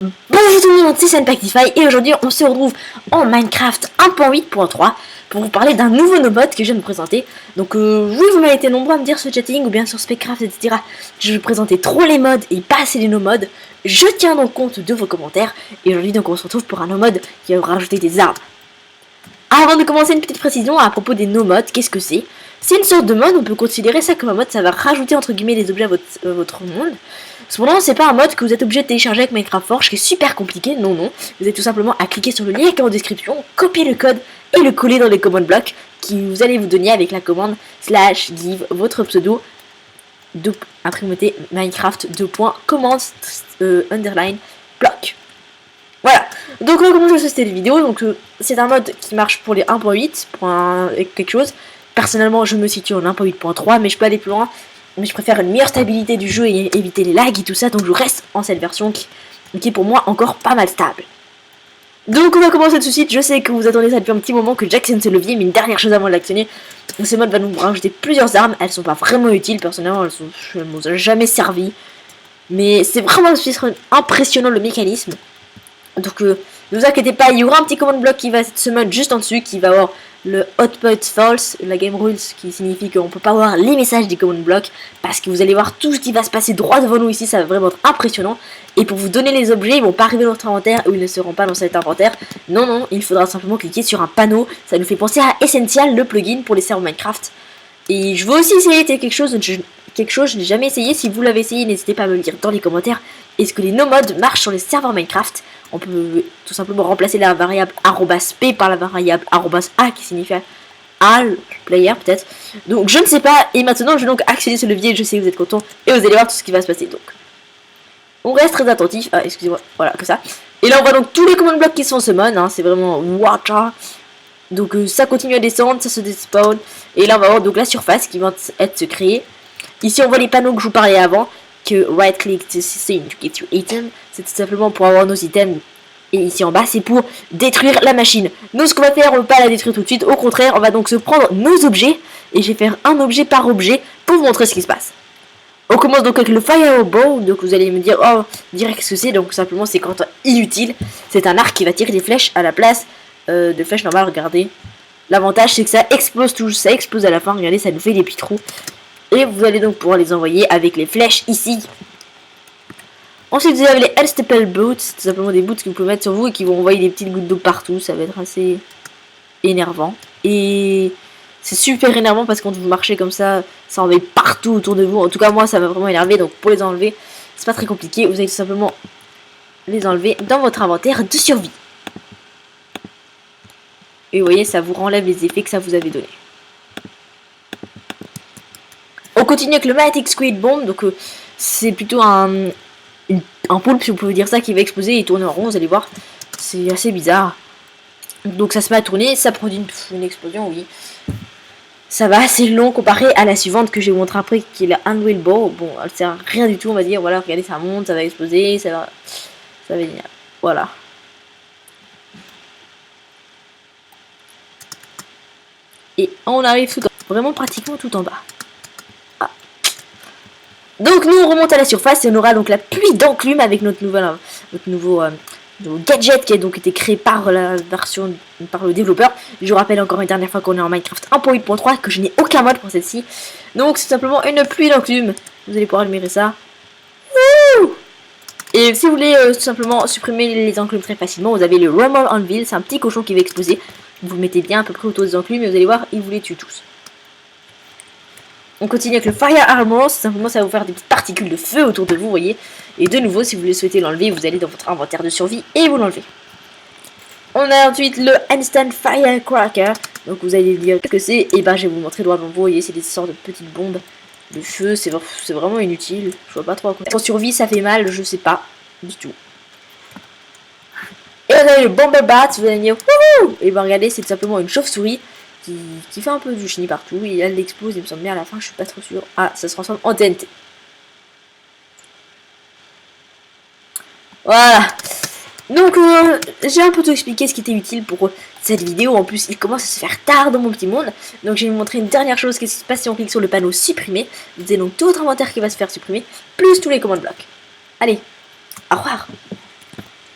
Bonjour tout le monde, c'est Senpactify et aujourd'hui on se retrouve en Minecraft 1.8.3 pour vous parler d'un nouveau no-mod que je viens de présenter. Donc oui, vous m'avez été nombreux à me dire sur chatting ou bien sur Specraft, etc. Je vais présenter trop les mods et pas assez les no-mods. Je tiens donc compte de vos commentaires et aujourd'hui donc on se retrouve pour un no-mod qui va rajouter des arbres. Avant de commencer, une petite précision à propos des no-mods, qu'est-ce que c'est? C'est une sorte de mode, on peut considérer ça comme un mode, ça va rajouter entre guillemets des objets à votre monde. Cependant, c'est pas un mode que vous êtes obligé de télécharger avec Minecraft Forge, qui est super compliqué, non. Vous avez tout simplement à cliquer sur le lien qui est en description, copier le code et le coller dans les command blocks qui vous allez vous donner avec la commande /give votre pseudo de imprimé Minecraft _command underline block. Voilà, donc on va commencer cette vidéo. Donc c'est un mode qui marche pour les 1.8 quelque chose. Personnellement je me situe en 1.8.3 mais je peux aller plus loin. Mais je préfère une meilleure stabilité du jeu et éviter les lags et tout ça, donc je reste en cette version qui est pour moi encore pas mal stable. Donc on va commencer tout de suite. Je sais que vous attendez ça depuis un petit moment que j'actionne ce levier, mais une dernière chose avant de l'actionner, ce mode va nous rajouter plusieurs armes. Elles sont pas vraiment utiles, personnellement elles m'ont jamais servi, mais c'est vraiment impressionnant le mécanisme. Donc ne vous inquiétez pas, il y aura un petit command block qui va être ce mode juste en dessus, qui va avoir le output false, la game rules, qui signifie qu'on peut pas voir les messages des command blocks, parce que vous allez voir tout ce qui va se passer droit devant nous ici, ça va vraiment être impressionnant. Et pour vous donner les objets, ils vont pas arriver dans notre inventaire, ou ils ne seront pas dans cet inventaire. Non, il faudra simplement cliquer sur un panneau. Ça nous fait penser à Essential, le plugin pour les serveurs Minecraft. Et je veux aussi essayer quelque chose, je n'ai jamais essayé. Si vous l'avez essayé, n'hésitez pas à me le dire dans les commentaires. Est-ce que les no-mods marchent sur les serveurs Minecraft? On peut tout simplement remplacer la variable @p par la variable @a qui signifie all player peut-être. Donc je ne sais pas. Et maintenant je vais donc actionner ce levier. Je sais que vous êtes contents et vous allez voir tout ce qui va se passer. Donc on reste très attentif. Ah excusez-moi. Voilà que ça. Et là on voit donc tous les command blocks qui sont ce mode. Hein, c'est vraiment wacha. Donc ça continue à descendre, ça se despawn. Et là on va voir donc la surface qui va être créée. Ici on voit les panneaux que je vous parlais avant. Que right click to see to get your item, c'est tout simplement pour avoir nos items. Et ici en bas c'est pour détruire la machine. Nous ce qu'on va faire, on ne va pas la détruire tout de suite. Au contraire, on va donc se prendre nos objets. Et je vais faire un objet par objet pour vous montrer ce qui se passe. On commence donc avec le Fireball. Donc vous allez me dire, oh, direct ce que c'est. Donc simplement c'est quand inutile. C'est un arc qui va tirer des flèches à la place de flèches normales. Regardez. L'avantage c'est que ça explose tout, ça explose à la fin. Regardez, ça nous fait des petits trous. Et vous allez donc pouvoir les envoyer avec les flèches ici. Ensuite vous avez les Elstepel Boots, c'est simplement des boots que vous pouvez mettre sur vous et qui vont envoyer des petites gouttes d'eau partout. Ça va être assez énervant. Et c'est super énervant parce que quand vous marchez comme ça, ça envoie partout autour de vous. En tout cas moi ça m'a vraiment énervé, donc pour les enlever, c'est pas très compliqué. Vous allez tout simplement les enlever dans votre inventaire de survie. Et vous voyez, ça vous renlève les effets que ça vous avait donné. On continue avec le Magnetic Squid Bomb, donc c'est plutôt un poulpe, si vous pouvez dire ça, qui va exploser et tourner en rond, vous allez voir, c'est assez bizarre. Donc ça se met à tourner, ça produit une explosion, oui. Ça va assez long comparé à la suivante que je vais vous montrer après, qui est la Unreal Bow. Bon, elle sert à rien du tout, on va dire, voilà, regardez, ça monte, ça va exploser, ça va venir, voilà. Et on arrive vraiment pratiquement tout en bas. Donc nous on remonte à la surface et on aura donc la pluie d'enclume avec notre nouveau gadget qui a donc été créé par par le développeur. Je vous rappelle encore une dernière fois qu'on est en Minecraft 1.8.3 que je n'ai aucun mode pour celle-ci. Donc c'est simplement une pluie d'enclume. Vous allez pouvoir admirer ça. Wouh! Et si vous voulez tout simplement supprimer les enclumes très facilement, vous avez le Rumble Anvil, c'est un petit cochon qui va exploser. Vous le mettez bien à peu près autour des enclumes et vous allez voir, il vous les tue tous. On continue avec le Fire Armor, simplement ça va vous faire des petites particules de feu autour de vous, voyez. Et de nouveau, si vous le souhaitez l'enlever, vous allez dans votre inventaire de survie et vous l'enlevez. On a ensuite le Instant Firecracker, donc vous allez dire ce que c'est, et ben je vais vous montrer droit devant vous, voyez, c'est des sortes de petites bombes de feu, c'est vraiment inutile, je vois pas trop à quoi. En survie, ça fait mal, je sais pas du tout. Et on a le Bomber Bat, vous allez dire wouhou! Et ben regardez, c'est tout simplement une chauve-souris. Qui fait un peu du chenille partout, et elle l'explose, il me semble bien à la fin, je suis pas trop sûr. Ah, ça se transforme en TNT. Voilà. Donc, j'ai un peu tout expliqué ce qui était utile pour cette vidéo. En plus, il commence à se faire tard dans mon petit monde. Donc, je vais vous montrer une dernière chose. Qu'est-ce qui se passe si on clique sur le panneau supprimer? Vous avez donc tout votre inventaire qui va se faire supprimer, plus tous les commandes blocs. Allez, au revoir.